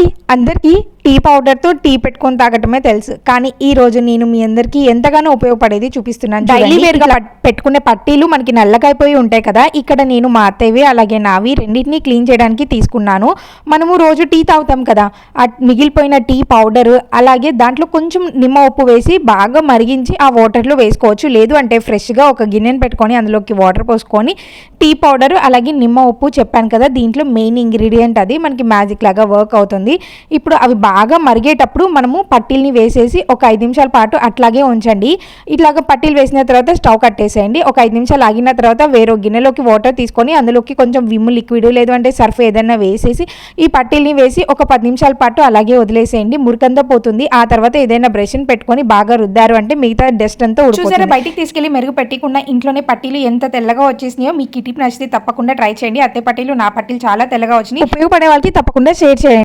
Hi అందరికీ tea పౌడర్తో tea పెట్టుకొని తాగటమే తెలుసు, కానీ ఈ రోజు నేను మీ అందరికీ ఎంతగానో ఉపయోగపడేది చూపిస్తున్నాను. డైలీ వేర్గా పెట్టుకునే పట్టీలు మనకి నల్లకైపోయి ఉంటాయి కదా, ఇక్కడ నేను మా అత్తయ్యవి అలాగే నావి రెండింటినీ క్లీన్ చేయడానికి తీసుకున్నాను. మనము రోజు టీ తాగుతాం కదా, ఆ మిగిలిపోయిన టీ పౌడర్ అలాగే దాంట్లో కొంచెం నిమ్మ ఉప్పు వేసి బాగా మరిగించి ఆ వాటర్లో వేసుకోవచ్చు. లేదు అంటే ఫ్రెష్గా ఒక గిన్నెను పెట్టుకొని అందులోకి వాటర్ పోసుకొని టీ పౌడర్ అలాగే నిమ్మ ఉప్పు చెప్పాను కదా, దీంట్లో మెయిన్ ఇంగ్రీడియంట్ అది మనకి మ్యాజిక్ లాగా వర్క్ అవుతుంది. ఇప్పుడు అవి బాగా మరిగేటప్పుడు మనము పట్టీల్ని వేసేసి ఒక 5 నిమిషాల పాటు అట్లాగే ఉంచండి. ఇట్లాగా పట్టీలు వేసిన తర్వాత స్టవ్ కట్టేసేయండి. ఒక 5 నిమిషాలు ఆగిన తర్వాత వేరే గిన్నెలోకి వాటర్ తీసుకొని అందులోకి కొంచెం విమ్ లిక్విడ్ లేదు అంటే సర్ఫ్ ఏదైనా వేసేసి ఈ పట్టీల్ని వేసి ఒక 10 నిమిషాల పాటు అలాగే వదిలేసేయండి. మురికంతా పోతుంది. ఆ తర్వాత ఏదైనా బ్రష్ని పెట్టుకొని బాగా రుద్దారు అంటే మిగతా డస్ట్ అంతా చూసారా, బయటికి తీసుకెళ్లి మెరుగు పెట్టకుండా ఇంట్లోనే పట్టీలు ఎంత తెల్లగా వచ్చేసినాయో. మీకు ఈ టిప్ నచ్చితే తప్పకుండా ట్రై చేయండి. అత్తే పట్టీలు నా పట్టీలు చాలా తెల్లగా వచ్చినాయి. ఉపయోగపడే వాళ్ళకి తప్పకుండా షేర్ చేయండి.